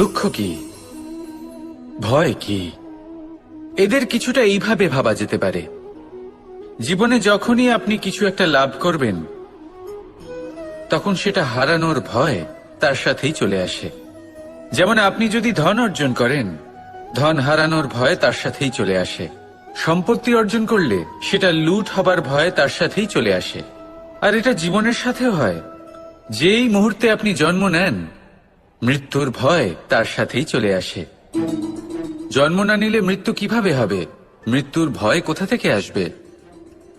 দুঃখ কি, ভয় কি, এদের কিছুটা এইভাবে ভাবা যেতে পারে। জীবনে যখনই আপনি কিছু একটা লাভ করবেন, তখন সেটা হারানোর ভয় তার সাথেই চলে আসে। যেমন আপনি যদি ধন অর্জন করেন, ধন হারানোর ভয় তার সাথেই চলে আসে। সম্পত্তি অর্জন করলে সেটা লুট হবার ভয় তার সাথেই চলে আসে। আর এটা জীবনের সাথেও হয়। যেই মুহূর্তে আপনি জন্ম নেন, মৃত্যুর ভয় তার সাথেই চলে আসে। জন্ম না নিলে মৃত্যু কিভাবে হবে? মৃত্যুর ভয় কোথা থেকে আসবে?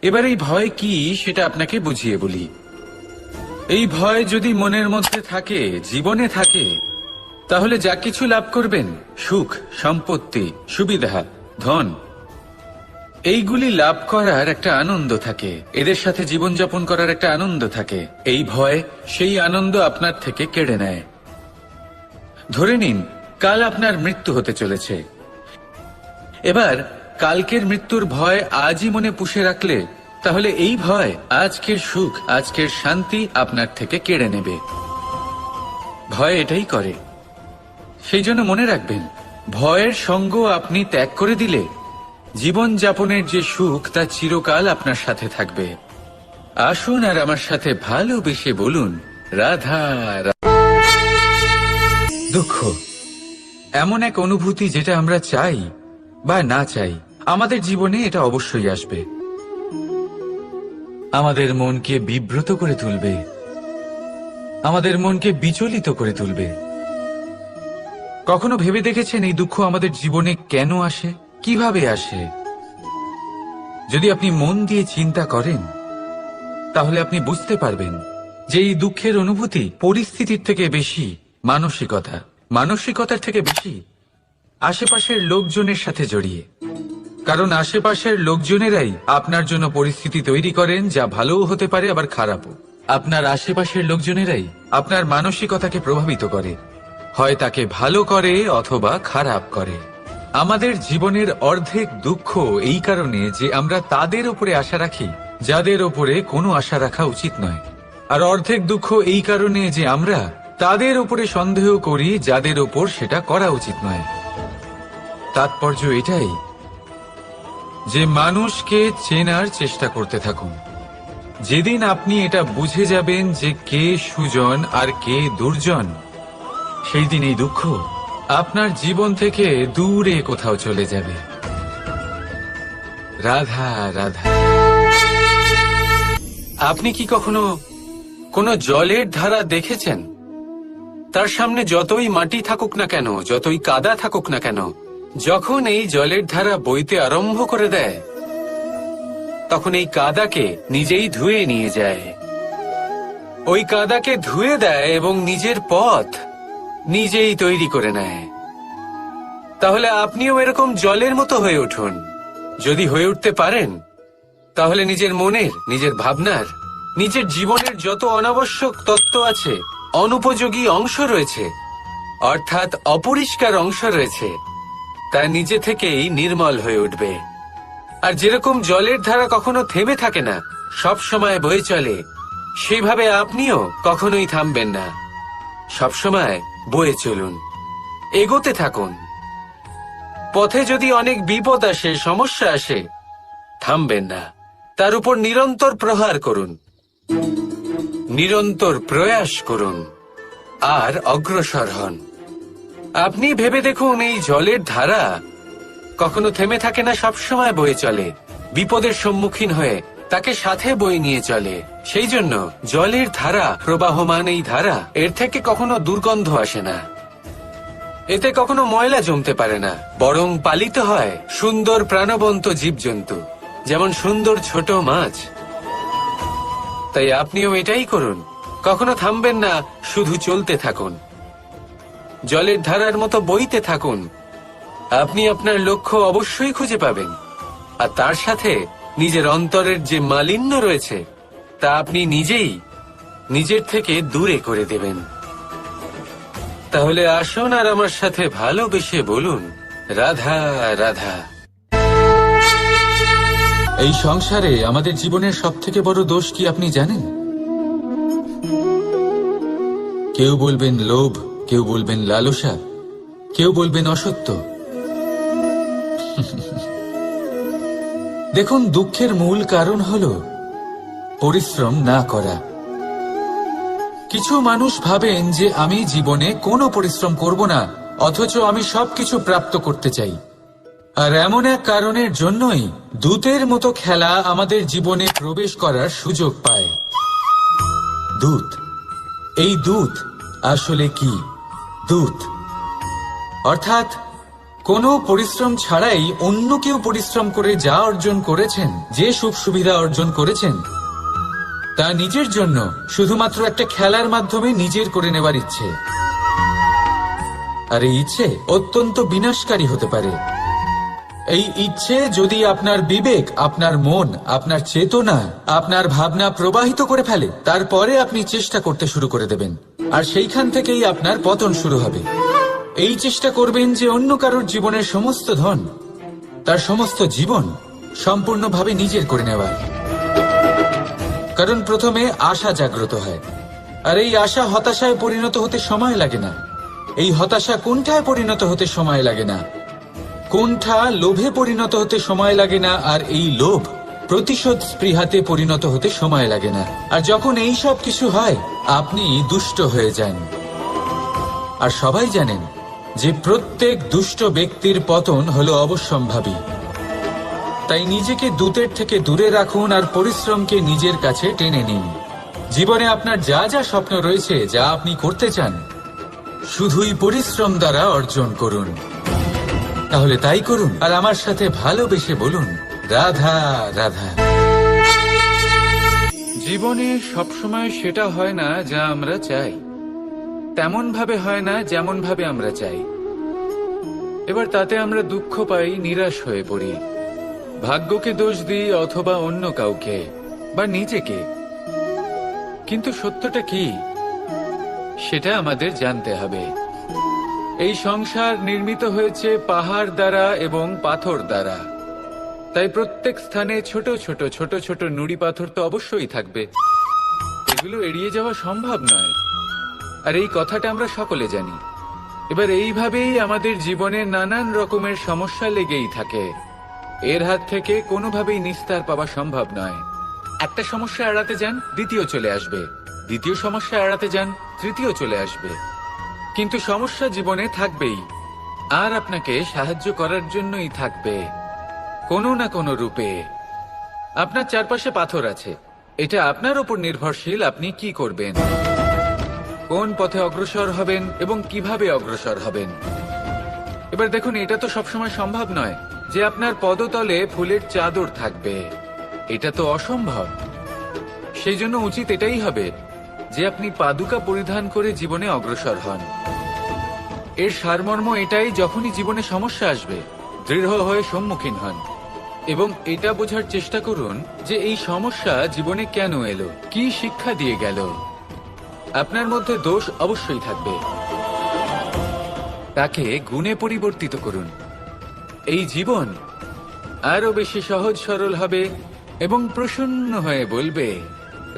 এবার এই ভয় কি সেটা আপনাকে বুঝিয়ে বলি। এই ভয় যদি মনের মধ্যে থাকে, জীবনে থাকে, তাহলে যা কিছু লাভ করবেন, সুখ, সম্পত্তি, সুবিধা, ধন, এইগুলি লাভ করার একটা আনন্দ থাকে, এদের সাথে জীবনযাপন করার একটা আনন্দ থাকে। এই ভয় সেই আনন্দ আপনার থেকে কেড়ে নেয়। ধরে নিন কাল আপনার মৃত্যু হতে চলেছে। এবার কালকের মৃত্যুর ভয় আজই মনে পুষে রাখলে, তাহলে এই ভয় আজকের সুখ, আজকের শান্তি আপনার থেকে কেড়ে নেবে। ভয় এটাই করে। সেই জন্য মনে রাখবেন, ভয়ের সঙ্গ আপনি ত্যাগ করে দিলে জীবন যাপনের যে সুখ তা চিরকাল আপনার সাথে থাকবে। আসুন আর আমার সাথে ভালোবেসে বলুন, রাধা রাধা। দুঃখ এমন এক অনুভূতি যেটা আমরা চাই বা না চাই, আমাদের জীবনে এটা অবশ্যই আসবে। আমাদের মনকে বিব্রত করে তুলবে, আমাদের মনকে বিচলিত করে তুলবে। কখনো ভেবে দেখেছেন এই দুঃখ আমাদের জীবনে কেন আসে, কিভাবে আসে? যদি আপনি মন দিয়ে চিন্তা করেন, তাহলে আপনি বুঝতে পারবেন যে এই দুঃখের অনুভূতি পরিস্থিতির থেকে বেশি মানসিকতার থেকে বেশি আশেপাশের লোকজনের সাথে জড়িয়ে। কারণ আশেপাশের লোকজনেরাই আপনার জন্য পরিস্থিতি তৈরি করেন, যা ভালোও হতে পারে আবার খারাপও। আপনার আশেপাশের লোকজনেরাই আপনার মানসিকতাকে প্রভাবিত করে, হয় তাকে ভালো করে অথবা খারাপ করে। আমাদের জীবনের অর্ধেক দুঃখ এই কারণে যে আমরা তাদের উপরে আশা রাখি যাদের উপরে কোনো আশা রাখা উচিত নয়, আর অর্ধেক দুঃখ এই কারণে যে আমরা তাদের উপরে সন্দেহ করি যাদের উপর সেটা করা উচিত নয়। তাৎপর্য এটাই যে মানুষকে চেনার চেষ্টা করতে থাকুন। যেদিন আপনি এটা বুঝে যাবেন যে কে সুজন আর কে দুর্জন, সেই দিন এই দুঃখ আপনার জীবন থেকে দূরে কোথাও চলে যাবে। রাধা রাধা। আপনি কি কখনো কোনো জলের ধারা দেখেছেন? তার সামনে যতই মাটি থাকুক না কেন, যতই কাদা থাকুক না কেন, যখন এই জলের ধারা বইতে আরম্ভ করে দেয়, তখন এই কাদাকে নিজেই ধুয়ে নিয়ে যায়। ওই কাদাকে ধুয়ে দেয় এবং নিজের পথ নিজেই তৈরি করে নেয়। তাহলে আপনিও এরকম জলের মতো হয়ে উঠুন। যদি হয়ে উঠতে পারেন, তাহলে নিজের মনের, নিজের ভাবনার, নিজের জীবনের যত অনাবশ্যক তত্ত্ব আছে, অনুপযোগী অংশ রয়েছে, অর্থাৎ অপরিষ্কার অংশ রয়েছে, তা নিজে থেকেই নির্মল হয়ে উঠবে। আর যেরকম জলের ধারা কখনো থেমে থাকে না, সব সময় বয়ে চলে, সেইভাবে আপনিও কখনোই থামবেন না। সবসময় বয়ে চলুন, এগোতে থাকুন। পথে যদি অনেক বিপদ আসে, সমস্যা আসে, থামবেন না, তার উপর নিরন্তর প্রহার করুন, নিরন্তর প্রয়াস করুন আর অগ্রসর হন। আপনি ভেবে দেখুন, এই জলের ধারা কখনো থেমে থাকে না, সবসময় বয়ে চলে, বিপদের সম্মুখীন হয়ে তাকে সাথে বয়ে নিয়ে চলে। সেই জন্য জলের ধারা, প্রবাহমান এই ধারা, এর থেকে কখনো দুর্গন্ধ আসে না, এতে কখনো ময়লা জমতে পারে না, বরং পালিত হয় সুন্দর প্রাণবন্ত জীবজন্তু, যেমন সুন্দর ছোট মাছ। তাই আপনিও এটাই করুন, কখনো থামবেন না, শুধু চলতে থাকুন, জলের ধারার মতো বইতে থাকুন। আপনি আপনার লক্ষ্য অবশ্যই খুঁজে পাবেন, আর তার সাথে নিজের অন্তরের যে মালিন্য রয়েছে তা আপনি নিজেই নিজের থেকে দূরে করে দেবেন। তাহলে আসুন আর আমার সাথে ভালোবেসে বলুন, রাধা রাধা। এই সংসারে আমাদের জীবনের সবথেকে বড় দোষ কি আপনি জানেন? কেউ বলবেন লোভ, কেউ বলবেন লালসা, কেউ বলবেন অসত্য। দেখুন, দুঃখের মূল কারণ হল পরিশ্রম না করা। কিছু মানুষ ভাবেন যে আমি জীবনে কোনো পরিশ্রম করব না, অথচ আমি সবকিছু প্রাপ্ত করতে চাই। আর এমন এক কারণের জন্যই দূতের মতো খেলা আমাদের জীবনে প্রবেশ করার সুযোগ পায়। দূত। এই দূত আসলে কি? দূত অর্থাৎ কোনো পরিশ্রম ছাড়াই অন্য কেউ পরিশ্রম করে যা অর্জন করেছেন, যে সুখ সুবিধা অর্জন করেছেন, তা নিজের জন্য শুধুমাত্র একটা খেলার মাধ্যমে নিজের করে নেবার ইচ্ছে। আর এই ইচ্ছে অত্যন্ত বিনাশকারী হতে পারে। এই ইচ্ছে যদি আপনার বিবেক, আপনার মন, আপনার চেতনা, আপনার ভাবনা প্রবাহিত করে ফেলে, তারপরে আপনি চেষ্টা করতে শুরু করে দেবেন, আর সেইখান থেকেই আপনার পতন শুরু হবে। এই চেষ্টা করবেন যে অন্য কারোর জীবনের সমস্ত ধন, তার সমস্ত জীবন সম্পূর্ণভাবে নিজের করে নেওয়ার। কারণ প্রথমে আশা জাগ্রত হয়, আর এই আশা হতাশায় পরিণত হতে সময় লাগে না। এই হতাশা কুণ্ঠায় পরিণত হতে সময় লাগে না, কুণ্ঠা লোভে পরিণত হতে সময় লাগে না, আর এই লোভ প্রতিশোধ স্পৃহাতে পরিণত হতে সময় লাগে না। আর যখন এই সব কিছু হয়, আপনি দুষ্ট হয়ে যান। আর সবাই জানেন যে প্রত্যেক দুষ্ট ব্যক্তির পতন হলো অবশ্যম্ভাবী। তাই নিজেকে দূতের থেকে দূরে রাখুন আর পরিশ্রমকে নিজের কাছে টেনে নিন। জীবনে আপনার যা যা স্বপ্ন রয়েছে, যা আপনি করতে চান, শুধুই পরিশ্রম দ্বারা অর্জন করুন। তাহলে তাই করুন, আর আমার সাথে ভালোবেসে বলুন, রাধা রাধা। জীবনে সবসময় সেটা হয় না যা আমরা চাই, তেমন ভাবে হয় না যেমন ভাবে আমরা চাই। এবার তাতে আমরা দুঃখ পাই, নিরাশ হয়ে পড়ি, ভাগ্যকে দোষ দিই অথবা অন্য কাউকে বা নিজেকে। কিন্তু সত্যটা কি, সেটা আমাদের জানতে হবে। এই সংসার নির্মিত হয়েছে পাহাড় দ্বারা এবং পাথর দ্বারা, তাই প্রত্যেক স্থানে ছোট ছোট ছোট ছোট নুড়ি পাথর তো অবশ্যই থাকবে। এগুলো এড়িয়ে যাওয়া সম্ভব নয়, আর এই কথাটা আমরা সকলে জানি। এবার এইভাবেই আমাদের জীবনে নানান রকমের সমস্যা লেগেই থাকে। এর হাত থেকে কোনোভাবেই নিস্তার পাওয়া সম্ভব নয়। একটা সমস্যা এড়াতে যান, দ্বিতীয় চলে আসবে, দ্বিতীয় সমস্যা এড়াতে যান, তৃতীয় চলে আসবে। কিন্তু সমস্যা জীবনে থাকবেই, আর আপনাকে সাহায্য করার জন্যই থাকবে কোনো না কোনো রূপে। আপনার চারপাশে পাথর আছে, এটা আপনার উপর নির্ভরশীল আপনি কি করবেন, কোন পথে অগ্রসর হবেন এবং কিভাবে অগ্রসর হবেন। এবার দেখুন, এটা তো সবসময় সম্ভব নয় যে আপনার পদতলে ফুলের চাদর থাকবে, এটা তো অসম্ভব। সেই জন্য উচিত এটাই হবে যে আপনি পাদুকা পরিধান করে জীবনে অগ্রসর হন। এর সারমর্ম এটাই, যখনই জীবনে সমস্যা আসবে দৃঢ় হয়ে সম্মুখীন হন এবং এটা বোঝার চেষ্টা করুন যে এই সমস্যা জীবনে কেন এলো, কি শিক্ষা দিয়ে গেল। আপনার মধ্যে দোষ অবশ্যই থাকবে, তাকে গুণে পরিবর্তিত করুন। এই জীবন আরো বেশি সহজ সরল হবে এবং প্রসন্ন হয়ে বলবে,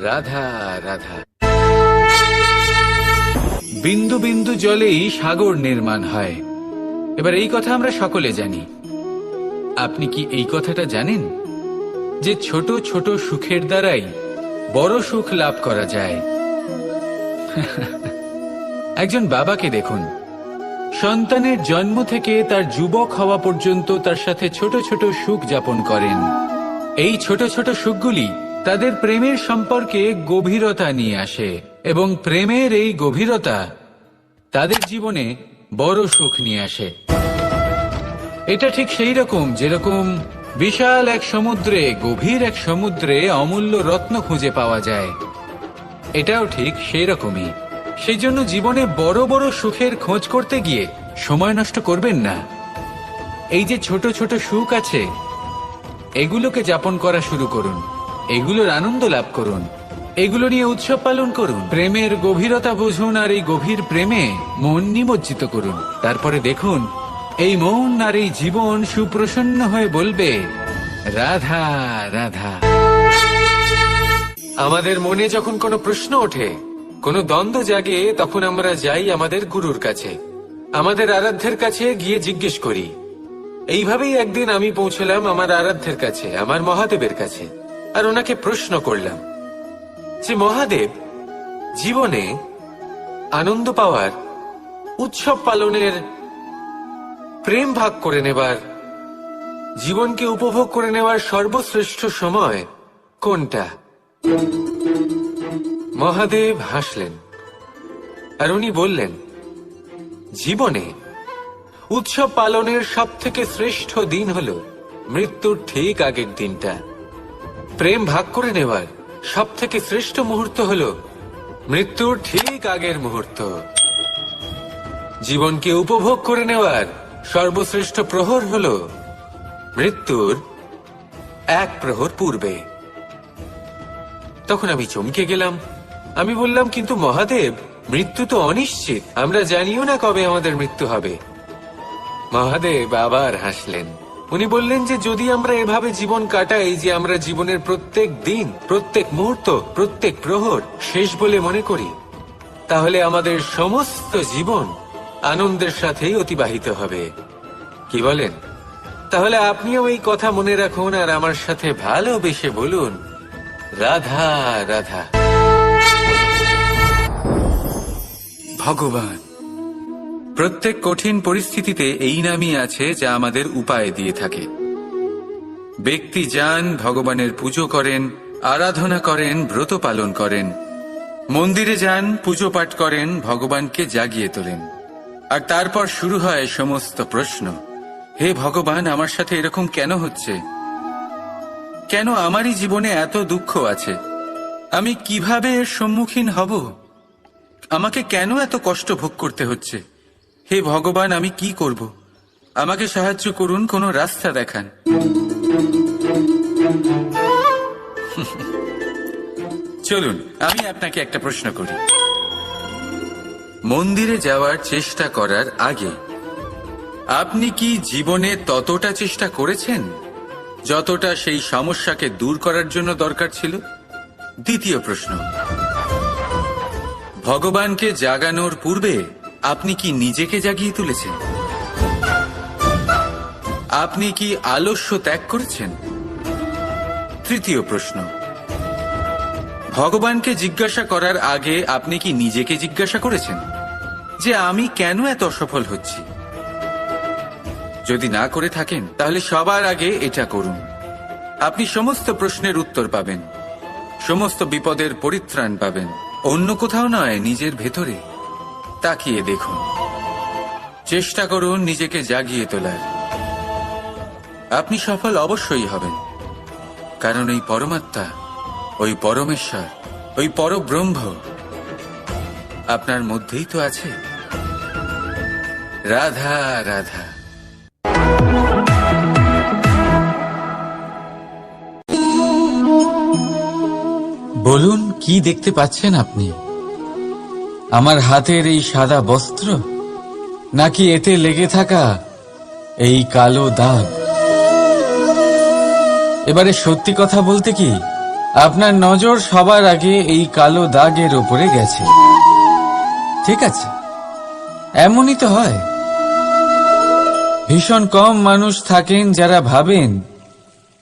রাধা রাধা। বিন্দু বিন্দু জলেই সাগর নির্মাণ হয়। এবার এই কথা আমরা সকলে জানি। আপনি কি এই কথাটা জানেন যে ছোট ছোট সুখের দ্বারাই বড় সুখ লাভ করা যায়? একজন বাবাকে দেখুন, সন্তানের জন্ম থেকে তার যুবক হওয়া পর্যন্ত তার সাথে ছোট ছোট সুখ যাপন করেন। এই ছোট ছোট সুখগুলি তাদের প্রেমের সম্পর্কে গভীরতা নিয়ে আসে এবং প্রেমের এই গভীরতা তাদের জীবনে বড় সুখ নিয়ে আসে। এটা ঠিক সেই রকম যেরকম বিশাল এক সমুদ্রে, গভীর এক সমুদ্রে অমূল্য রত্ন খুঁজে পাওয়া যায়, এটাও ঠিক সেই রকমই। সেই জন্য জীবনে বড় বড় সুখের খোঁজ করতে গিয়ে সময় নষ্ট করবেন না। এই যে ছোট ছোট সুখ আছে, এগুলোকে যাপন করা শুরু করুন, এগুলোর আনন্দ লাভ করুন, এগুলো নিয়ে উৎসব পালন করুন, প্রেমের গভীরতা বুঝুন আর এই গভীর প্রেমে মন নিমজ্জিত করুন। তারপরে দেখুন এই মন আর এই জীবন সুপ্রসন্ন হয়ে বলবে, রাধা রাধা। আমাদের মনে যখন কোনো প্রশ্ন ওঠে, কোনো দ্বন্দ্ব জাগে, তখন আমরা যাই আমাদের গুরুর কাছে। আমাদের আরাধ্যের কাছে গিয়ে জিজ্ঞেস করি। এইভাবেই একদিন আমি পৌঁছলাম আমার আরাধ্যের কাছে, আমার মহাদেবের কাছে, আর ওনাকে প্রশ্ন করলাম যে মহাদেব, জীবনে আনন্দ পাওয়ার, উৎসব পালনের, প্রেম ভাগ করে নেবার, জীবনকে উপভোগ করে নেওয়ার সর্বশ্রেষ্ঠ সময় কোনটা? মহাদেব হাসলেন আর উনি বললেন, জীবনে উৎসব পালনের সব থেকে শ্রেষ্ঠ দিন হল মৃত্যুর ঠিক আগের দিনটা। প্রেম ভাগ করে নেওয়ার সব থেকে শ্রেষ্ঠ মুহূর্ত হল মৃত্যুর ঠিক আগের মুহূর্ত। জীবনকে উপভোগ করে নেওয়ার সর্বশ্রেষ্ঠ প্রহর হল মৃত্যুর এক প্রহর পূর্বে। তখন আমি চমকে গেলাম। আমি বললাম, কিন্তু মহাদেব, মৃত্যু তো অনিশ্চিত, আমরা জানিও না কবে আমাদের মৃত্যু হবে। মহাদেব আবার হাসলেন। উনি বললেন যে যদি আমরা এভাবে জীবন কাটাই যে আমরা জীবনের প্রত্যেক দিন, প্রত্যেক মুহূর্ত, প্রত্যেক প্রহর শেষ বলে মনে করি, তাহলে আমাদের সমস্ত জীবন আনন্দের সাথেই অতিবাহিত হবে। কি বলেন? তাহলে আপনিও এই কথা মনে রাখুন আর আমার সাথে ভালোবেসে বলুন, রাধা রাধা। ভগবান। প্রত্যেক কঠিন পরিস্থিতিতে এই নামই আছে যা আমাদের উপায় দিয়ে থাকে। ব্যক্তি যান, ভগবানের পুজো করেন, আরাধনা করেন, ব্রত পালন করেন, মন্দিরে যান, পুজো পাঠ করেন, ভগবানকে জাগিয়ে তোলেন, আর তারপর শুরু হয় সমস্ত প্রশ্ন। হে ভগবান, আমার সাথে এরকম কেন হচ্ছে? কেন আমারই জীবনে এত দুঃখ আছে? আমি কিভাবে এর সম্মুখীন হব? আমাকে কেন এত কষ্ট ভোগ করতে হচ্ছে? হে ভগবান, আমি কি করব? আমাকে সাহায্য করুন, কোনো রাস্তা দেখান। চলুন আমি আপনাকে একটা প্রশ্ন করি। মন্দিরে যাওয়ার চেষ্টা করার আগে আপনি কি জীবনে ততটা চেষ্টা করেছেন যতটা সেই সমস্যাকে দূর করার জন্য দরকার ছিল? দ্বিতীয় প্রশ্ন, ভগবানকে জাগানোর পূর্বে আপনি কি নিজেকে জাগিয়ে তুলেছেন? আপনি কি আলস্য ত্যাগ করেছেন? তৃতীয় প্রশ্ন, ভগবানকে জিজ্ঞাসা করার আগে আপনি কি নিজেকে জিজ্ঞাসা করেছেন যে আমি কেন এত অসফল হচ্ছি? যদি না করে থাকেন তাহলে সবার আগে এটা করুন। আপনি সমস্ত প্রশ্নের উত্তর পাবেন, সমস্ত বিপদের পরিত্রাণ পাবেন। অন্য কোথাও নয়, নিজের ভেতরে তাকিয়ে দেখুন। চেষ্টা করুন নিজেকে জাগিয়ে তোলার। আপনি সফল অবশ্যই হবেন, কারণ এই পরমাত্মা, ওই পরমেশ্বর, ওই পরব্রহ্ম আপনার মধ্যেই তো আছে। রাধা রাধা। বলুন, কি দেখতে পাচ্ছেন আপনি? আমার হাতের এই সাদা বস্ত্র, নাকি এতে লেগে থাকা এই কালো দাগ? এবারে সত্যি কথা বলতে কি, আপনার নজর সবার আগে এই কালো দাগের ওপরে গেছে। ঠিক আছে, এমনই তো হয়। ভীষণ কম মানুষ থাকেন যারা ভাবেন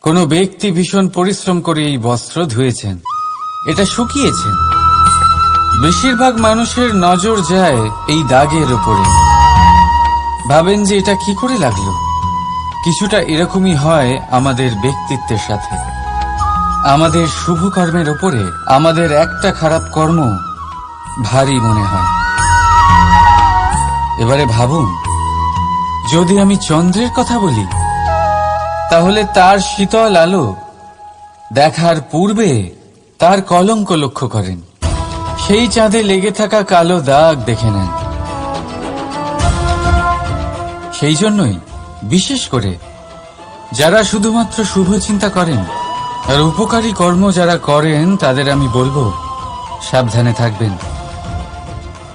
কোনো ব্যক্তি ভীষণ পরিশ্রম করে এই বস্ত্র ধুয়েছেন, এটা শুকিয়েছেন। বেশিরভাগ মানুষের নজর যায় এই দাগের ওপরে, ভাবেন যে এটা কি করে লাগলো। কিছুটা এরকমই হয় আমাদের ব্যক্তিত্বের সাথে। আমাদের শুভ কর্মের ওপরে আমাদের একটা খারাপ কর্ম ভারী মনে হয়। এবারে ভাবুন, যদি আমি চন্দ্রের কথা বলি, তাহলে তার শীতল আলো দেখার পূর্বে তার কলঙ্ক লক্ষ্য করেন, সেই চাঁদে লেগে থাকা কালো দাগ দেখে নেন। সেই জন্যই বিশেষ করে যারা শুধুমাত্র শুভ চিন্তা করেন আর উপকারী কর্ম যারা করেন, তাদের আমি বলবো সাবধানে থাকবেন,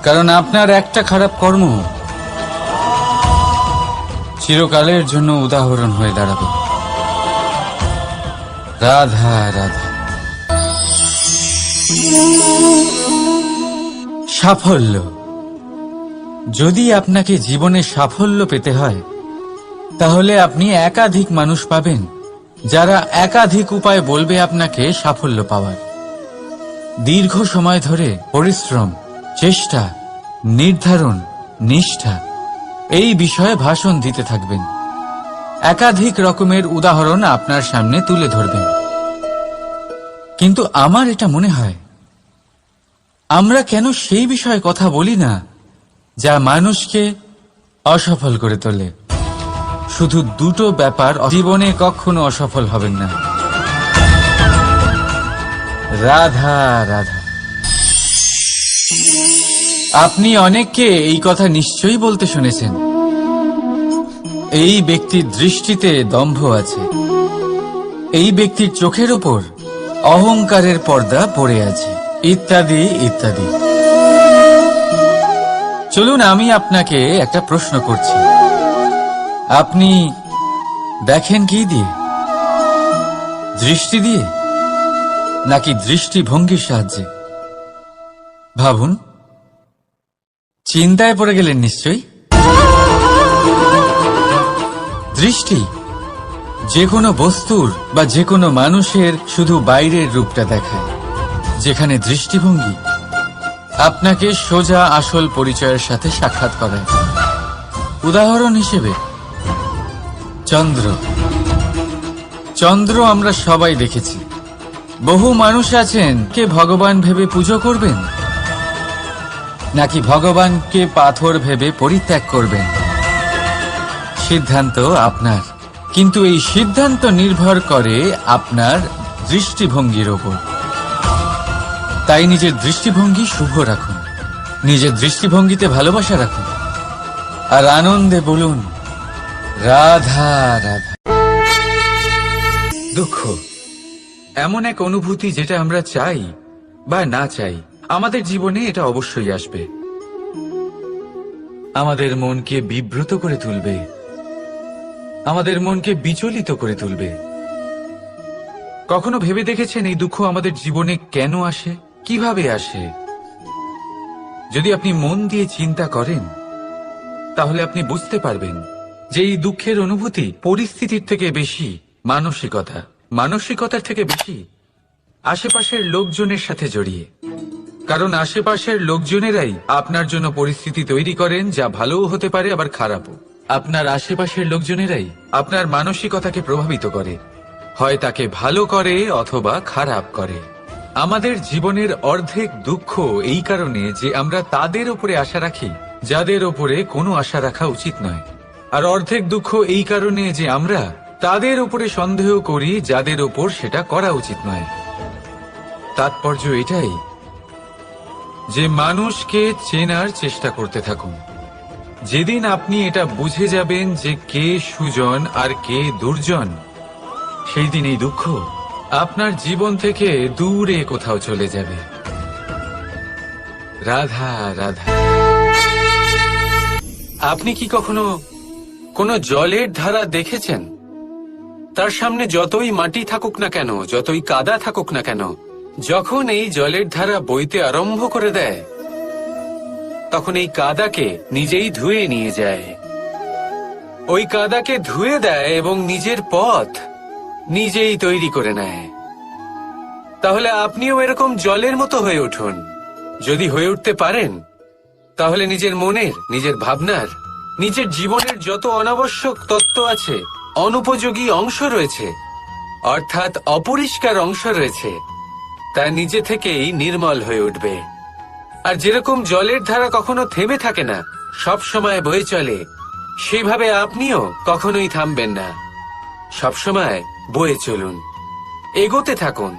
কারণ আপনার একটা খারাপ কর্ম চিরকালের জন্য উদাহরণ হয়ে দাঁড়াবে। রাধা রাধা। সাফল্য, যদি আপনাকে জীবনে সাফল্য পেতে হয় তাহলে আপনি একাধিক মানুষ পাবেন যারা একাধিক উপায় বলবে আপনাকে সাফল্য পাওয়ার। দীর্ঘ সময় ধরে পরিশ্রম, চেষ্টা, নির্ধারণ, নিষ্ঠা এই বিষয়ে ভাষণ দিতে থাকবেন। একাধিক রকমের উদাহরণ আপনার সামনে তুলে ধরবেন। কিন্তু আমার এটা মনে হয় আমরা কেন সেই বিষয়ে কথা বলি না যা মানুষকে অসফল করে তোলে। শুধু দুটো ব্যাপার জীবনে কখনো অসফল হবেন না, রাধা রাধা। আপনি অনেককে এই কথা নিশ্চয়ই বলতে শুনেছেন, এই ব্যক্তির দৃষ্টিতে দম্ভ আছে, এই ব্যক্তির চোখের উপর অহংকারের পর্দা পড়ে আছে, ইত্যাদি ইত্যাদি। চলুন আমি আপনাকে একটা প্রশ্ন করছি, আপনি দেখেন কি দিয়ে? দৃষ্টি দিয়ে নাকি দৃষ্টিভঙ্গির সাহায্যে? ভাবুন। চিন্তায় পড়ে গেলেন নিশ্চয়ই। দৃষ্টি যে কোনো বস্তুর বা যে কোনো মানুষের শুধু বাইরের রূপটা দেখায়, যেখানে দৃষ্টিভঙ্গি আপনাকে সোজা আসল পরিচয়ের সাথে সাক্ষাৎ করায়। উদাহরণ হিসেবে চন্দ্র। চন্দ্র আমরা সবাই দেখেছি। বহু মানুষ আছেন কে ভগবান ভেবে পুজো করবেন নাকি ভগবানকে পাথর ভেবে পরিত্যাগ করবেন, সিদ্ধান্ত আপনার। কিন্তু এই সিদ্ধান্ত নির্ভর করে আপনার দৃষ্টিভঙ্গির ওপর। তাই নিজের দৃষ্টিভঙ্গি শুভ রাখুন, নিজের দৃষ্টিভঙ্গিতে ভালোবাসা রাখুন, আর আনন্দে বলুন রাধা রাধা। দুঃখ এমন এক অনুভূতি যেটা আমরা চাই বা না চাই, আমাদের জীবনে এটা অবশ্যই আসবে। আমাদের মনকে বিব্রত করে তুলবে, আমাদের মনকে বিচলিত করে তুলবে। কখনো ভেবে দেখেছেন এই দুঃখ আমাদের জীবনে কেন আসে, কিভাবে আসে? যদি আপনি মন দিয়ে চিন্তা করেন তাহলে আপনি বুঝতে পারবেন যে এই দুঃখের অনুভূতি পরিস্থিতির থেকে বেশি মানসিকতার থেকে বেশি আশেপাশের লোকজনের সাথে জড়িয়ে। কারণ আশেপাশের লোকজনেরাই আপনার জন্য পরিস্থিতি তৈরি করেন, যা ভালোও হতে পারে আবার খারাপও। আপনার আশেপাশের লোকজনেরাই আপনার মানসিকতাকে প্রভাবিত করে, হয় তাকে ভালো করে অথবা খারাপ করে। আমাদের জীবনের অর্ধেক দুঃখ এই কারণে যে আমরা তাদের উপরে আশা রাখি যাদের উপরে কোনো আশা রাখা উচিত নয়, আর অর্ধেক দুঃখ এই কারণে যে আমরা তাদের উপরে সন্দেহ করি যাদের উপর সেটা করা উচিত নয়। তাৎপর্য এটাই যে মানুষকে চেনার চেষ্টা করতে থাকুন। যেদিন আপনি এটা বুঝে যাবেন যে কে সুজন আর কে দুর্জন, সেই দিন এই দুঃখ আপনার জীবন থেকে দূরে কোথাও চলে যাবে। রাধা রাধা। আপনি কি কখনো কোনো জলের ধারা দেখেছেন? তার সামনে যতই মাটি থাকুক না কেন, যতই কাদা থাকুক না কেন, যখন এই জলের ধারা বইতে আরম্ভ করে দেয় তখন এই কাদাকে নিজেই ধুয়ে নিয়ে যায়। ওই কাদাকে ধুয়ে দেয় এবং নিজের পথ নিজেই তৈরি করে নেয়। তাহলে আপনিও এরকম জলের মতো হয়ে উঠুন। যদি হয়ে উঠতে পারেন তাহলে নিজের মনের, নিজের ভাবনার, নিজের জীবনের যত অনাবশ্যক তত্ত্ব আছে, অনুপযোগী অংশ রয়েছে, অর্থাৎ অপরিষ্কার অংশ রয়েছে, তা নিজে থেকেই নির্মল হয়ে উঠবে। আর যেরকম জলের ধারা কখনো থেমে থাকে না, সব সময় বয়ে চলে, সেইভাবে আপনিও কখনোই থামবেন না। সবসময় বয়ে চলুন, এগোতে থাকুন।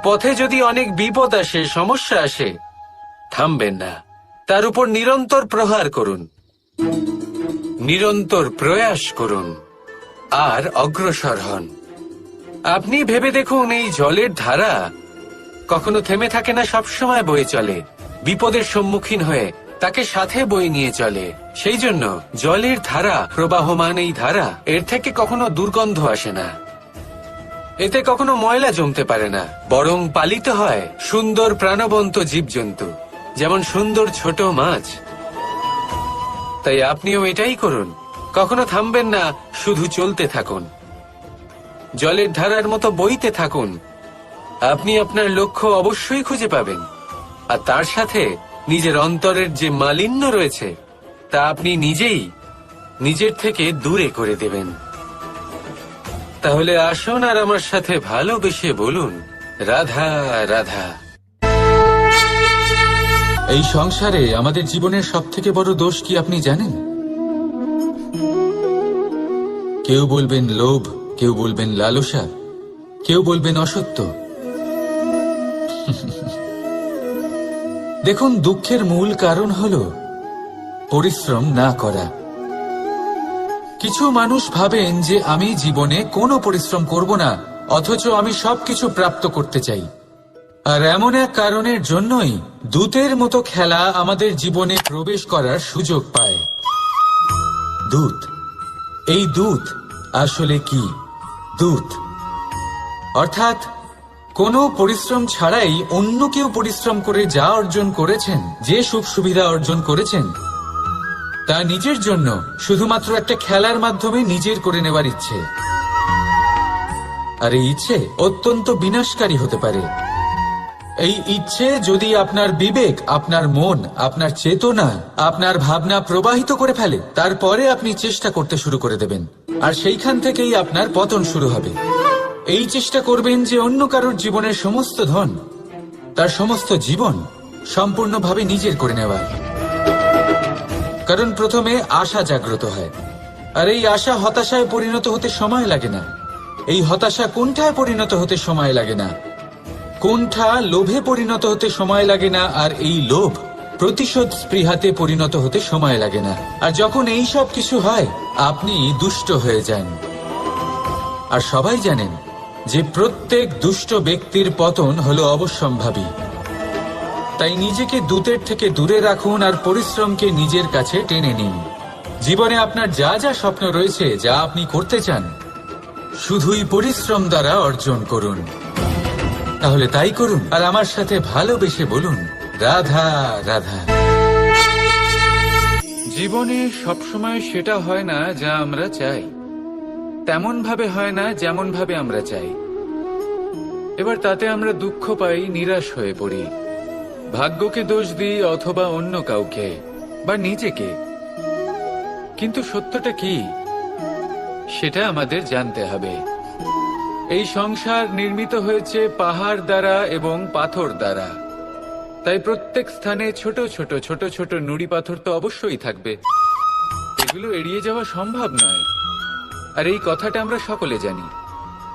পথে যদি অনেক বিপদ আসে, সমস্যা আসে, থামবেন না, তার উপর নিরন্তর প্রহার করুন, নিরন্তর প্রয়াস করুন আর অগ্রসর হন। আপনি ভেবে দেখুন, এই জলের ধারা কখনো থেমে থাকে না, সবসময় বয়ে চলে, বিপদের সম্মুখীন হয়ে তাকে সাথে বয়ে নিয়ে চলে। সেই জন্য জলের ধারা, প্রবাহমান এই ধারা, এর থেকে কখনো দুর্গন্ধ আসে না, এতে কখনো ময়লা জমতে পারে না, বরং পালিত হয় সুন্দর প্রাণবন্ত জীবজন্তু, যেমন সুন্দর ছোট মাছ, তাই আপনিও এটাই করুন, কখনো থামবেন না, শুধু চলতে থাকুন, জলের ধারার মতো বইতে থাকুন। আপনি আপনার লক্ষ্য অবশ্যই খুঁজে পাবেন, আর তার সাথে নিজের অন্তরের যে মালিন্য রয়েছে তা আপনি নিজেই নিজের থেকে দূরে করে দেবেন। তাহলে আসুন আর আমার সাথে ভালোবেসে বলুন, রাধা রাধা। এই সংসারে আমাদের জীবনের সবথেকে বড় দোষ কি আপনি জানেন? কেউ বলবেন লোভ, কেউ বলবেন লালসা, কেউ বলবেন অসত্য। দেখুন, দুঃখের মূল কারণ হলো পরিশ্রম না করা। কিছু মানুষ ভাবেন যে আমি জীবনে কোনো পরিশ্রম করব না, অথচ আমি সবকিছু প্রাপ্ত করতে চাই। আর এমন এক কারণের জন্যই দূতের মতো খেলা আমাদের জীবনে প্রবেশ করার সুযোগ পায়। দূত, এই দূত আসলে কি? দূত অর্থাৎ কোনো পরিশ্রম ছাড়াই অন্য কেউ পরিশ্রম করে যা অর্জন করেছেন, যে সুখ সুবিধা অর্জন করেছেন, তা নিজের জন্য শুধুমাত্র একটা খেলার মাধ্যমে নিজের করে নেওয়ার ইচ্ছে। আর এই ইচ্ছে অত্যন্ত বিনাশকারী হতে পারে। এই ইচ্ছে যদি আপনার বিবেক, আপনার মন, আপনার চেতনা, আপনার ভাবনা প্রবাহিত করে ফেলে, তারপরে আপনি চেষ্টা করতে শুরু করে দেবেন, আর সেইখান থেকেই আপনার পতন শুরু হবে। এই চেষ্টা করবেন যে অন্য কারোর জীবনের সমস্ত ধন, তার সমস্ত জীবন সম্পূর্ণভাবে নিজের করে নেওয়া। কারণ প্রথমে আশা জাগ্রত হয়, আর এই আশা হতাশায় পরিণত হতে সময় লাগে না। এই হতাশা কুণ্ঠায় পরিণত হতে সময় লাগে না, কুণ্ঠা লোভে পরিণত হতে সময় লাগে না, আর এই লোভ প্রতিশোধ স্পৃহাতে পরিণত হতে সময় লাগে না। আর যখন এই সব কিছু হয়, আপনি দুষ্ট হয়ে যান। আর সবাই জানেন যে প্রত্যেক দুষ্ট ব্যক্তির পতন হলো অবশ্যম্ভাবী। তাই নিজেকে দূতের থেকে দূরে রাখুন আর পরিশ্রমকে নিজের কাছে টেনে নিন। জীবনে আপনার যা যা স্বপ্ন রয়েছে, যা আপনি করতে চান, শুধুই পরিশ্রম দ্বারা অর্জন করুন। তাহলে তাই করুন, আর আমার সাথে ভালোবেসে বলুন, রাধা রাধা। জীবনে সবসময় সেটা হয় না যা আমরা চাই, তেমন ভাবে হয় না যেমন ভাবে আমরা চাই। এবার তাতে আমরা দুঃখ পাই, নিরাশ হয়ে পড়ি, ভাগ্যকে দোষ দিই অথবা অন্য কাউকে বা নিজেকে। কিন্তু সত্যটা কি, সেটা আমাদের জানতে হবে। এই সংসার নির্মিত হয়েছে পাহাড় দ্বারা এবং পাথর দ্বারা, তাই প্রত্যেক স্থানে ছোট ছোট ছোট ছোট নুড়ি পাথর তো অবশ্যই থাকবে। এগুলো এড়িয়ে যাওয়া সম্ভব নয়, আর এই কথাটা আমরা সকলে জানি।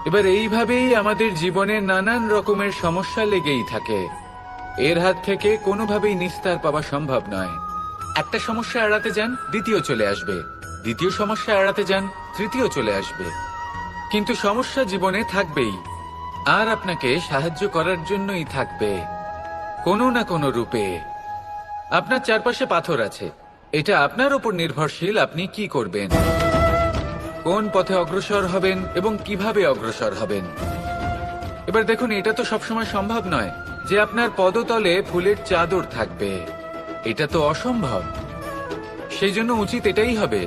এবার এইভাবেই আমাদের জীবনে নানান রকমের সমস্যা লেগেই থাকে। এর হাত থেকে কোনোভাবেই নিস্তার পাওয়া সম্ভব নয়। একটা সমস্যা এড়াতে যান, দ্বিতীয় চলে আসবে, দ্বিতীয় সমস্যা এড়াতে যান, তৃতীয় চলে আসবে। কিন্তু সমস্যা জীবনে থাকবেই, আর আপনাকে সাহায্য করার জন্যই থাকবে কোনো না কোনো রূপে। আপনার চারপাশে পাথর আছে, এটা আপনার উপর নির্ভরশীল আপনি কি করবেন, কোন পথে অগ্রসর হবেন এবং কিভাবে অগ্রসর হবেন। এবার দেখুন, এটা তো সবসময় সম্ভব নয় যে আপনার পদতলে ফুলের চাদর থাকবে, এটা তো অসম্ভব। সেই জন্য উচিত এটাই হবে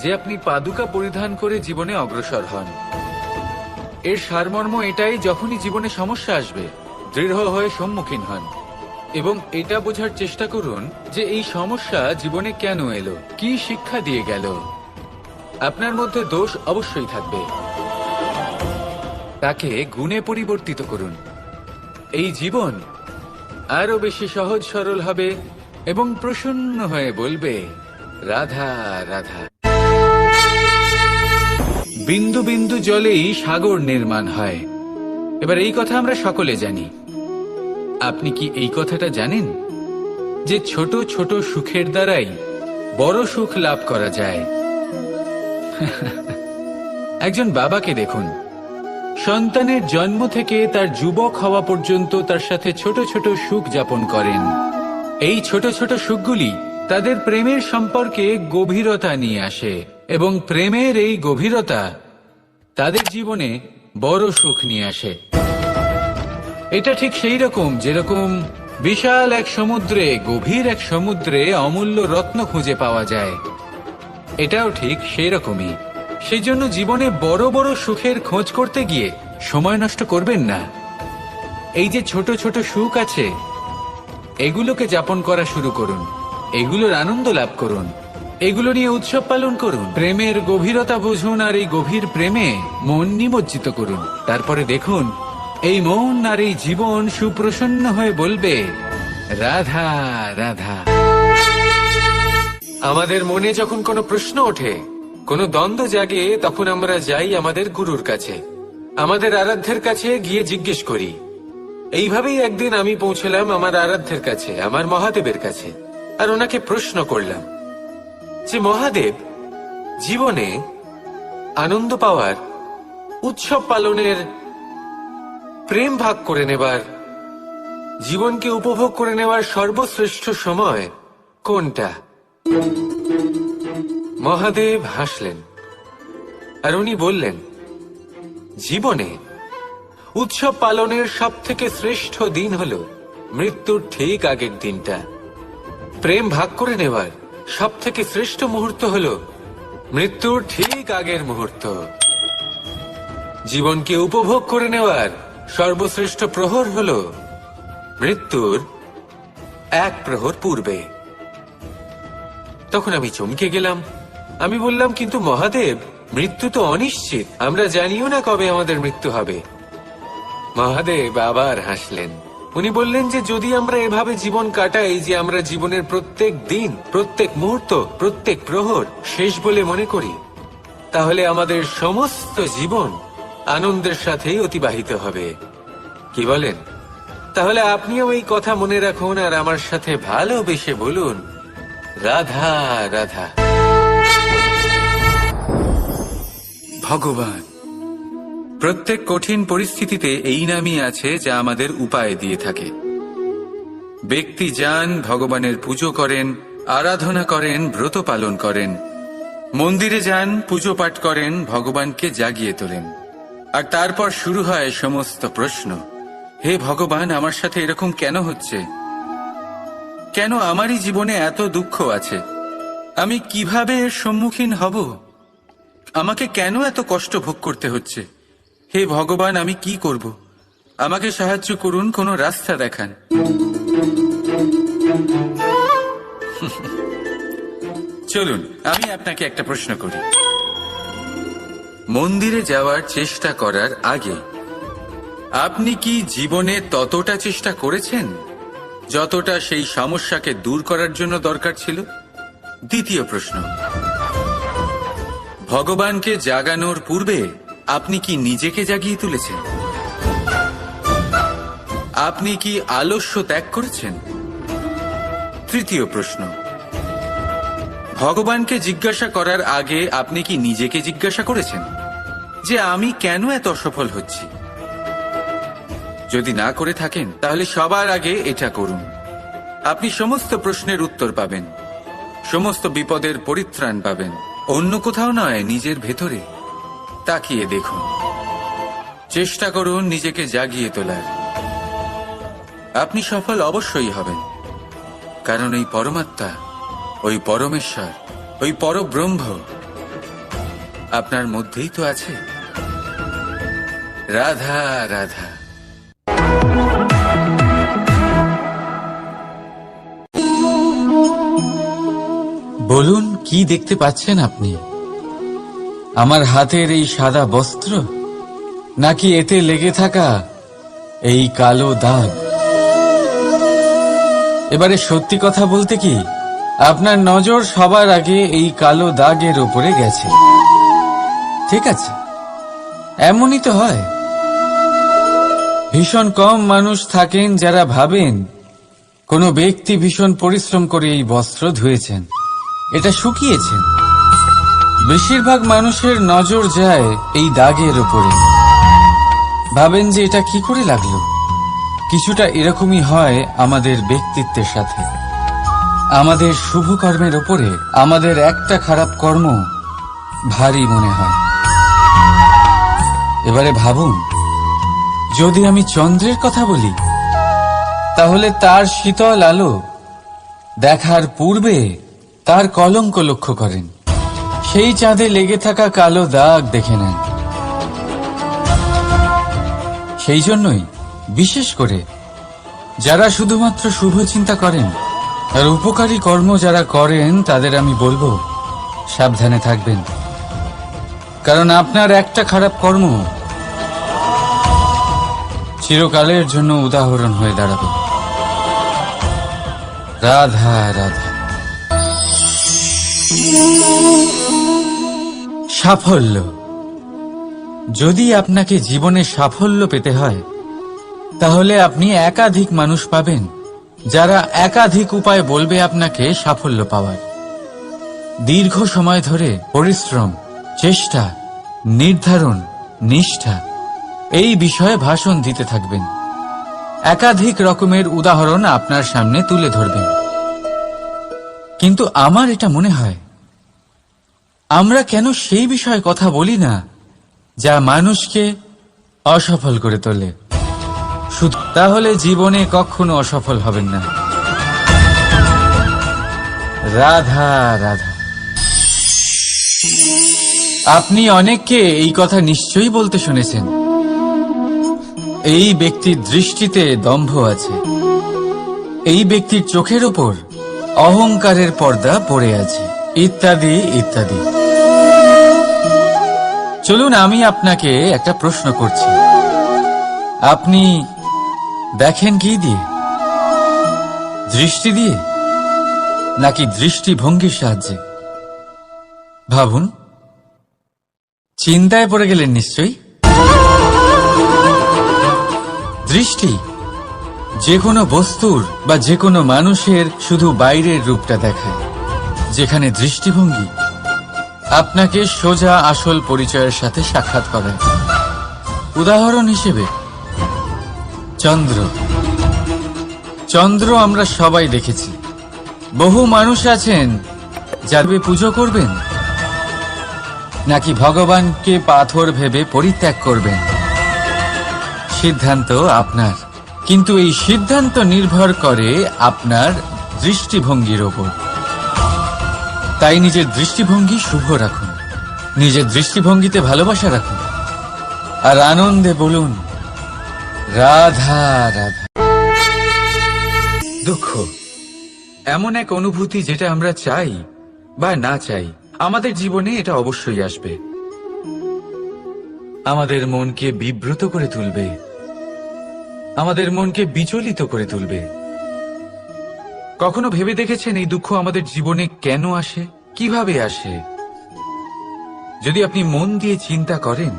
যে আপনি পাদুকা পরিধান করে জীবনে অগ্রসর হন। এর সারমর্ম এটাই, যখনই জীবনে সমস্যা আসবে দৃঢ় হয়ে সম্মুখীন হন এবং এটা বোঝার চেষ্টা করুন যে এই সমস্যা জীবনে কেন এলো, কি শিক্ষা দিয়ে গেল। আপনার মধ্যে দোষ অবশ্যই থাকবে, তাকে গুণে পরিবর্তিত করুন। এই জীবন আরো বেশি সহজ সরল হবে এবং প্রসন্ন হয়ে বলবে, রাধা রাধা। বিন্দু বিন্দু জলেই সাগর নির্মাণ হয়। এবার এই কথা আমরা সকলে জানি। আপনি কি এই কথাটা জানেন যে ছোট ছোট সুখের দ্বারাই বড় সুখ লাভ করা যায়? একজন বাবাকে দেখুন, সন্তানের জন্ম থেকে তার যুবক হওয়া পর্যন্ত তার সাথে ছোট ছোট সুখ যাপন করেন। এই ছোট ছোট সুখগুলি তাদের প্রেমের সম্পর্কে গভীরতা নিয়ে আসে এবং প্রেমের এই গভীরতা তাদের জীবনে বড় সুখ নিয়ে আসে। এটা ঠিক সেই রকম যেরকম বিশাল এক সমুদ্রে, গভীর এক সমুদ্রে অমূল্য রত্ন খুঁজে পাওয়া যায়, এটাও ঠিক সেই রকমই। সেই জন্য জীবনে বড় বড় সুখের খোঁজ করতে গিয়ে সময় নষ্ট করবেন না। এই যে ছোট ছোট সুখ আছে, এগুলোকে যাপন করা শুরু করুন, এগুলোর আনন্দ লাভ করুন, এগুলো নিয়ে উৎসব পালন করুন, প্রেমের গভীরতা বুঝুন আর এই গভীর প্রেমে মন নিমজ্জিত করুন। তারপরে দেখুন এই মন আর এই জীবন সুপ্রসন্ন হয়ে বলবে, রাধা রাধা। আমাদের মনে যখন কোনো প্রশ্ন ওঠে, কোনো দ্বন্দ্ব জাগে, তখন আমরা যাই আমাদের গুরুর কাছে, আমাদের আরাধ্যের কাছে গিয়ে জিজ্ঞেস করি। এইভাবেই একদিন আমি পৌঁছলাম আমার আরাধ্যের কাছে, আমার মহাদেবের কাছে, আর ওনাকে প্রশ্ন করলাম যে মহাদেব, জীবনে আনন্দ পাওয়ার, উৎসব পালনের, প্রেম ভাগ করে নেবার, জীবনকে উপভোগ করে নেওয়ার সর্বশ্রেষ্ঠ সময় কোনটা? মহাদেব হাসলেন আর উনি বললেন, জীবনে উৎসব পালনের সব থেকে শ্রেষ্ঠ দিন হল মৃত্যুর ঠিক আগের দিনটা। প্রেম ভাগ করে নেওয়ার সব থেকে শ্রেষ্ঠ মুহূর্ত হল মৃত্যুর ঠিক আগের মুহূর্ত। জীবনকে উপভোগ করে নেওয়ার সর্বশ্রেষ্ঠ প্রহর হল মৃত্যুর এক প্রহর পূর্বে। তখন আমি চমকে গেলাম। আমি বললাম, কিন্তু মহাদেব, মৃত্যু তো অনিশ্চিত, আমরা জানিও না কবে আমাদের মৃত্যু হবে। মহাদেব আবার হাসলেন। উনি বললেন যে যদি আমরা এভাবে জীবন কাটাই যে আমরা জীবনের প্রত্যেক দিন, প্রত্যেক মুহূর্ত, প্রত্যেক প্রহর শেষ বলে মনে করি, তাহলে আমাদের সমস্ত জীবন আনন্দের সাথেই অতিবাহিত হবে। কি বলেন? তাহলে আপনিও এই কথা মনে রাখুন আর আমার সাথে ভালোবেসে বলুন, রাধা রাধা। ভগবান প্রত্যেক কঠিন পরিস্থিতিতে এই নামই আছে যা আমাদের উপায় দিয়ে থাকে। ব্যক্তি যান, ভগবানের পুজো করেন, আরাধনা করেন, ব্রত পালন করেন, মন্দিরে যান, পুজো পাঠ করেন, ভগবানকে জাগিয়ে তোলেন, আর তারপর শুরু হয় সমস্ত প্রশ্ন। হে ভগবান, আমার সাথে এরকম কেন হচ্ছে? কেন আমারই জীবনে এত দুঃখ আছে? আমি কিভাবে এর সম্মুখীন হব? আমাকে কেন এত কষ্ট ভোগ করতে হচ্ছে? হে ভগবান, আমি কি করব? আমাকে সাহায্য করুন, কোনো রাস্তা দেখান। চলুন আমি আপনাকে একটা প্রশ্ন করি। মন্দিরে যাওয়ার চেষ্টা করার আগে আপনি কি জীবনে ততটা চেষ্টা করেছেন যতটা সেই সমস্যাকে দূর করার জন্য দরকার ছিল? দ্বিতীয় প্রশ্ন, ভগবানকে জাগানোর পূর্বে আপনি কি নিজেকে জাগিয়ে তুলেছেন? আপনি কি আলস্য ত্যাগ করেছেন? তৃতীয় প্রশ্ন, ভগবানকে জিজ্ঞাসা করার আগে আপনি কি নিজেকে জিজ্ঞাসা করেছেন যে আমি কেন এত অসফল হচ্ছি? যদি না করে থাকেন তাহলে সবার আগে এটা করুন। আপনি সমস্ত প্রশ্নের উত্তর পাবেন, সমস্ত বিপদের পরিত্রাণ পাবেন। অন্য কোথাও নয়, নিজের ভেতরে তাকিয়ে দেখুন। চেষ্টা করুন নিজেকে জাগিয়ে তোলার। আপনি সফল অবশ্যই হবেন, কারণ এই পরমাত্মা, ওই পরমেশ্বর, ওই পরব্রহ্ম আপনার মধ্যেই তো আছে। রাধা রাধা। বলুন, কি দেখতে পাচ্ছেন আপনি? আমার হাতের এই সাদা বস্ত্র, নাকি এতে লেগে থাকা এই কালো দাগ? এবারে সত্যি কথা বলতে কি, আপনার নজর সবার আগে এই কালো দাগের উপরে গেছে। ঠিক আছে, এমনই তো হয়। ভীষণ কম মানুষ থাকেন যারা ভাবেন কোনো ব্যক্তি ভীষণ পরিশ্রম করে এই বস্ত্র ধুয়েছেন, এটা শুকিয়েছেন। বেশিরভাগ মানুষের নজর যায় এই দাগের উপরে, ভাবেন যে এটা কি করে লাগলো। কিছুটা এরকমই হয় আমাদের ব্যক্তিত্বের সাথে। আমাদের শুভ কর্মের ওপরে আমাদের একটা খারাপ কর্ম ভারী মনে হয়। এবারে ভাবুন, যদি আমি চন্দ্রের কথা বলি, তাহলে তার শীতল আলো দেখার পূর্বে তার কলঙ্ক লক্ষ্য করেন। সেই চাঁদে লেগে থাকা কালো দাগ দেখে নেন। সেই জন্যই বিশেষ করে যারা শুধুমাত্র শুভ চিন্তা করেন আর উপকারী কর্ম যারা করেন তাদের আমি বলবো সাবধানে থাকবেন, কারণ আপনার একটা খারাপ কর্ম চিরকালের জন্য উদাহরণ হয়ে দাঁড়াবে। রাধা রাধা। সাফল্য। যদি আপনাকে জীবনে সাফল্য পেতে হয় তাহলে আপনি একাধিক মানুষ পাবেন যারা একাধিক উপায় বলবে আপনাকে সাফল্য পাওয়ার। দীর্ঘ সময় ধরে পরিশ্রম, চেষ্টা, নির্ধারণ, নিষ্ঠা এই বিষয়ে ভাষণ দিতে থাকবেন। একাধিক রকমের উদাহরণ আপনার সামনে তুলে ধরবেন। কিন্তু আমার এটা মনে হয় আমরা কেন সেই বিষয়ে কথা বলি না যা মানুষকে অসফল করে তোলে। শুধু তাহলে জীবনে কখনো অসফল হবেন না। রাধা রাধা। আপনি অনেককে এই কথা নিশ্চয়ই বলতে শুনেছেন, এই ব্যক্তির দৃষ্টিতে দম্ভ আছে, এই ব্যক্তির চোখের ওপর অহংকারের পর্দা পড়ে আছে, ইত্যাদি ইত্যাদি। চলুন আমি আপনাকে একটা প্রশ্ন করছি, আপনি দেখেন কি দিয়ে? দৃষ্টি দিয়ে নাকি দৃষ্টিভঙ্গির সাহায্যে? ভাবুন। চিন্তায় পড়ে গেলেন নিশ্চয়ই। দৃষ্টি যে কোনো বস্তুর বা যে কোনো মানুষের শুধু বাইরের রূপটা দেখায়, যেখানে দৃষ্টিভঙ্গি আপনাকে সোজা আসল পরিচয়ের সাথে সাক্ষাৎ করায়। উদাহরণ হিসেবে চন্দ্র। চন্দ্র আমরা সবাই দেখেছি। বহু মানুষ আছেন যাদের পুজো করবেন নাকি ভগবানকে পাথর ভেবে পরিত্যাগ করবেন, সিদ্ধান্ত আপনার। কিন্তু এই সিদ্ধান্ত নির্ভর করে আপনার দৃষ্টিভঙ্গির ওপর। তাই নিজের দৃষ্টিভঙ্গি শুভ রাখুন, নিজের দৃষ্টিভঙ্গিতে ভালোবাসা রাখুন, আর আনন্দে বলুন রাধা রাধা। দুঃখ এমন এক অনুভূতি যেটা আমরা চাই বা না চাই আমাদের জীবনে এটা অবশ্যই আসবে। আমাদের মনকে বিব্রত করে তুলবে, আমাদের মনকে বিচলিত করে তুলবে। কখনো ভেবে দেখেছেন এই দুঃখ আমাদের জীবনে কেন আসে, কিভাবে আসে? যদি আপনি মন দিয়ে চিন্তা করেন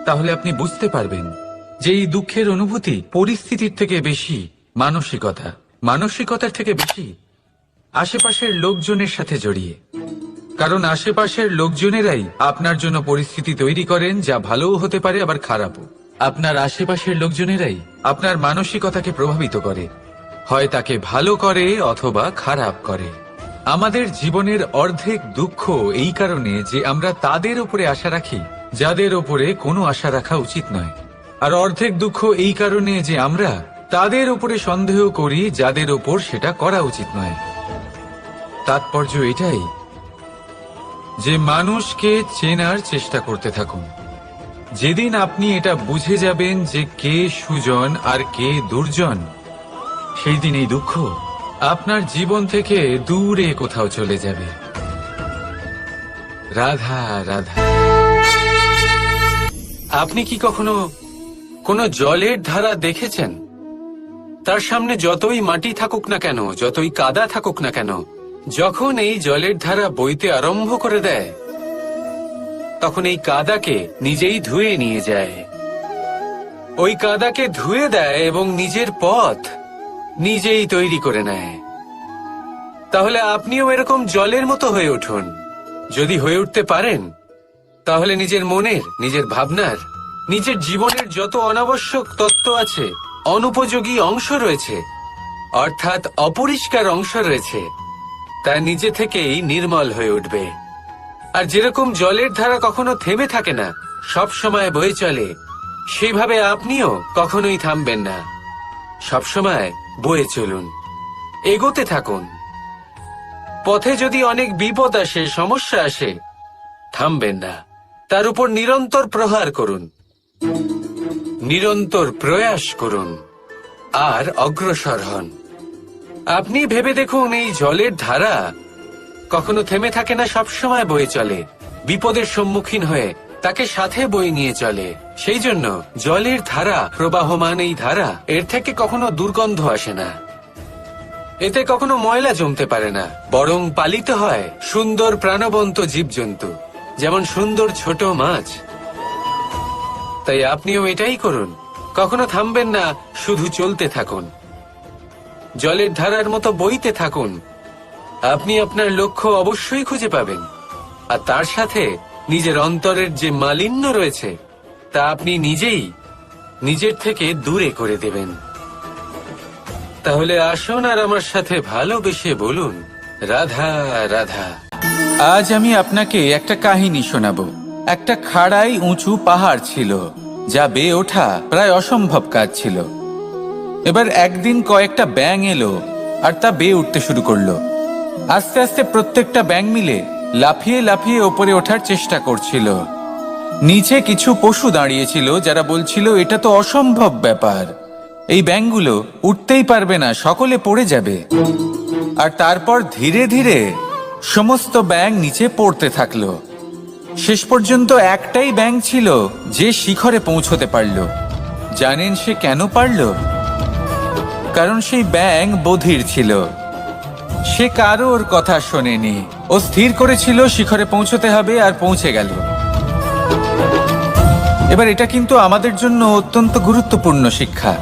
তাহলে আপনি বুঝতে পারবেন যে এই দুঃখের অনুভূতি পরিস্থিতির থেকে বেশি মানসিকতার থেকে বেশি আশেপাশের লোকজনের সাথে জড়িয়ে। কারণ আশেপাশের লোকজনেরাই আপনার জন্য পরিস্থিতি তৈরি করেন, যা ভালোও হতে পারে আবার খারাপও। আপনার আশেপাশের লোকজনেরাই আপনার মানসিকতাকে প্রভাবিত করে, হয় তাকে ভালো করে অথবা খারাপ করে। আমাদের জীবনের অর্ধেক দুঃখ এই কারণে যে আমরা তাদের উপরে আশা রাখি যাদের উপরে কোনো আশা রাখা উচিত নয়, আর অর্ধেক দুঃখ এই কারণে যে আমরা তাদের উপরে সন্দেহ করি যাদের উপর সেটা করা উচিত নয়। তাৎপর্য এটাই যে মানুষকে চেনার চেষ্টা করতে থাকুন। যেদিন আপনি এটা বুঝে যাবেন যে কে সুজন আর কে দুর্জন, সেই দিন এই দুঃখ আপনার জীবন থেকে দূরে কোথাও চলে যাবে। রাধা রাধা। আপনি কি কখনো কোনো জলের ধারা দেখেছেন? তার সামনে যতই মাটি থাকুক না কেন, যতই কাদা থাকুক না কেন, যখন এই জলের ধারা বইতে আরম্ভ করে দেয় তখন এই কাদাকে নিজেই ধুয়ে নিয়ে যায়। ওই কাদাকে ধুয়ে দেয় এবং নিজের পথ নিজেই তৈরি করে নেয়। তাহলে আপনিও এরকম জলের মতো হয়ে উঠুন। যদি হয়ে উঠতে পারেন তাহলে নিজের মনের, নিজের ভাবনার, নিজের জীবনের যত অনাবশ্যক তত্ত্ব আছে, অনুপযোগী অংশ রয়েছে, অর্থাৎ অপরিষ্কার অংশ রয়েছে, তা নিজে থেকেই নির্মল হয়ে উঠবে। আর যেরকম জলের ধারা কখনো থেমে থাকে না, সব সময় বয়ে চলে, সেইভাবে আপনিও কখনোই থামবেন না। সবসময় বয়ে চলুন, এগোতে থাকুন। পথে যদি অনেক বিপদ আসে, সমস্যা আসে, থামবেন না, তার উপর নিরন্তর প্রহার করুন, নিরন্তর প্রয়াস করুন আর অগ্রসর হন। আপনি ভেবে দেখুন, এই জলের ধারা কখনো থেমে থাকে না, সবসময় বয়ে চলে, বিপদের সম্মুখীন হয়ে তাকে সাথে বয়ে নিয়ে চলে। সেই জন্য জলের ধারা, প্রবাহমান এই ধারা, এর থেকে কখনো দুর্গন্ধ আসে না, এতে কখনো ময়লা জমতে পারে না, বরং পালিত হয় সুন্দর প্রাণবন্ত জীবজন্তু, যেমন সুন্দর ছোট মাছ। তাই আপনিও এটাই করুন, কখনো থামবেন না, শুধু চলতে থাকুন, জলের ধারার মতো বইতে থাকুন। আপনি আপনার লক্ষ্য অবশ্যই খুঁজে পাবেন, আর তার সাথে নিজের অন্তরের যে মালিন্য রয়েছে তা আপনি নিজেই নিজের থেকে দূরে করে দেবেন। তাহলে আসুন আর আমার সাথে ভালোবেসে বলুন, রাধা রাধা। আজ আমি আপনাকে একটা কাহিনী শোনাবো। একটা খাড়াই উঁচু পাহাড় ছিল, যা বেয়ে ওঠা প্রায় অসম্ভব কাজ ছিল। এবার একদিন কয়েকটা ব্যাঙ এলো আর তা বেয়ে উঠতে শুরু করলো। আস্তে আস্তে প্রত্যেকটা ব্যাঙ মিলে লাফিয়ে লাফিয়ে ওপরে ওঠার চেষ্টা করছিল। নিচে কিছু পশু দাঁড়িয়েছিল, যারা বলছিল এটা তো অসম্ভব ব্যাপার, এই ব্যাঙগুলো উঠতেই পারবে না, সকলে পড়ে যাবে। আর তারপর ধীরে ধীরে সমস্ত ব্যাঙ নিচে পড়তে থাকলো। শেষ পর্যন্ত একটাই ব্যাঙ ছিল যে শিখরে পৌঁছতে পারল। জানেন সে কেন পারল? কারণ সেই ব্যাঙ বধির ছিল। সে কারোর কথা শোনেনি, ও স্থির করেছিল শিখরে পৌঁছতে হবে, আর পৌঁছে গেল। এবার এটা কিন্তু আমাদের জন্য অত্যন্ত গুরুত্বপূর্ণ শিক্ষা।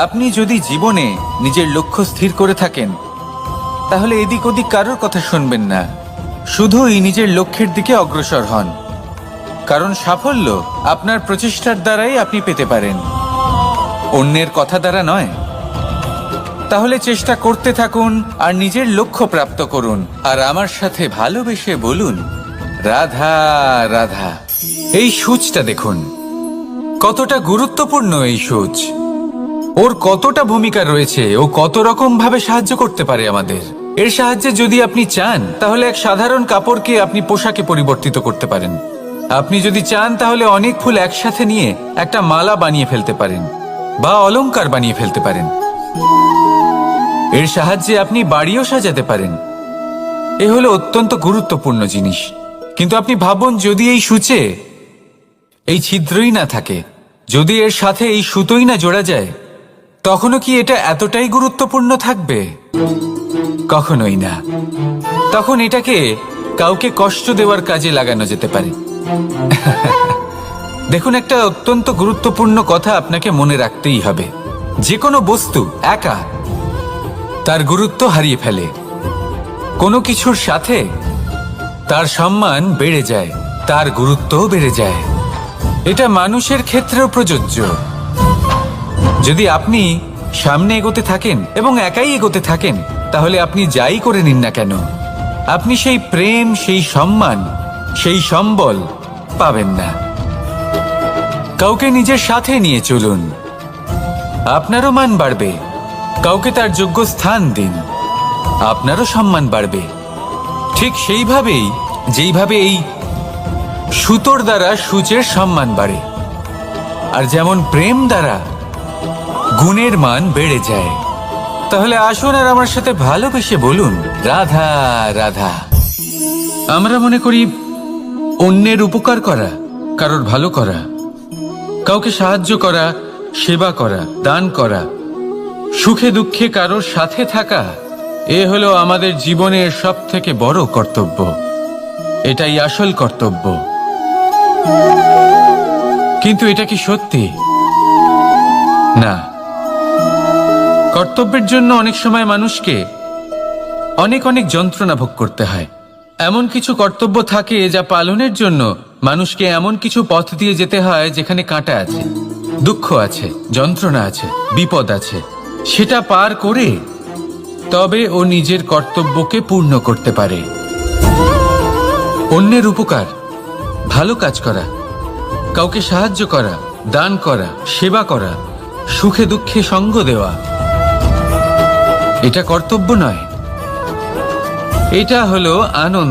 আপনি যদি জীবনে নিজের লক্ষ্য স্থির করে থাকেন, তাহলে এদিক ওদিক কারোর কথা শুনবেন না, শুধুই নিজের লক্ষ্যের দিকে অগ্রসর হন। কারণ সাফল্য আপনার প্রচেষ্টার দ্বারাই আপনি পেতে পারেন, অন্যের কথা দ্বারা নয়। তাহলে চেষ্টা করতে থাকুন আর নিজের লক্ষ্য প্রাপ্ত করুন। আর আমার সাথে ভালোবেসে বলুন, রাধা রাধা। এই সূচটা দেখুন, কতটা গুরুত্বপূর্ণ এই সূচ, ওর কতটা ভূমিকা রয়েছে, ও কত রকম ভাবে সাহায্য করতে পারে আমাদের। এর সাহায্যে যদি আপনি চান, তাহলে এক সাধারণ কাপড়কে আপনি পোশাকে পরিবর্তিত করতে পারেন। আপনি যদি চান, তাহলে অনেক ফুল একসাথে নিয়ে একটা মালা বানিয়ে ফেলতে পারেন, বা অলংকার বানিয়ে ফেলতে পারেন। এর সাহায্যে আপনি বাড়িও সাজাতে পারেন। এ হলো অত্যন্ত গুরুত্বপূর্ণ জিনিস। কিন্তু আপনি ভাবুন, যদি এই সূচে এই ছিদ্রই না থাকে, যদি এর সাথে এই সুতোই না জোড়া যায়, তখনও কি এটা এতটাই গুরুত্বপূর্ণ থাকবে? কখনোই না। তখন এটাকে কাউকে কষ্ট দেওয়ার কাজে লাগানো যেতে পারে। দেখুন, একটা অত্যন্ত গুরুত্বপূর্ণ কথা আপনাকে মনে রাখতেই হবে। যে কোনো বস্তু একা তার গুরুত্ব হারিয়ে ফেলে, কোনো কিছুর সাথে তার সম্মান বেড়ে যায়, তার গুরুত্বও বেড়ে যায়। এটা মানুষের ক্ষেত্রেও প্রযোজ্য। যদি আপনি সামনে এগোতে থাকেন এবং একাই এগোতে থাকেন, তাহলে আপনি যাই করে নিন না কেন, আপনি সেই প্রেম, সেই সম্মান, সেই সম্বল পাবেন না। কাউকে নিজের সাথে নিয়ে চলুন, আপনারও মান বাড়বে। কাউকে তার যোগ্য স্থান দিন, আপনারও সম্মান বাড়বে। ঠিক সেইভাবেই যেইভাবে এই সুতোর দ্বারা সূচের সম্মান বাড়ে, আর যেমন প্রেম দ্বারা গুণের মান বেড়ে যায়। তাহলে আসুন আর আমার সাথে ভালোবেসে বলুন, রাধা রাধা। আমরা মনে করি অন্যের উপকার করা, কারোর ভালো করা, কাউকে সাহায্য করা, সেবা করা, দান করা, সুখে দুঃখে কারোর সাথে থাকা, এ হলো আমাদের জীবনের সবথেকে বড় কর্তব্য। এটাই আসল কর্তব্য। কিন্তু এটা কি সত্যি? না। কর্তব্যের জন্য অনেক সময় মানুষকে অনেক অনেক যন্ত্রণা ভোগ করতে হয়। এমন কিছু কর্তব্য থাকে যা পালনের জন্য মানুষকে এমন কিছু পথ দিয়ে যেতে হয় যেখানে কাঁটা আছে, দুঃখ আছে, যন্ত্রণা আছে, বিপদ আছে। সেটা পার করে তবে ও নিজের কর্তব্যকে পূর্ণ করতে পারে। অন্যের উপকার, ভালো কাজ করা, কাউকে সাহায্য করা, দান করা, সেবা করা, সুখে দুঃখে সঙ্গ দেওয়া, এটা কর্তব্য নয়, এটা হলো আনন্দ।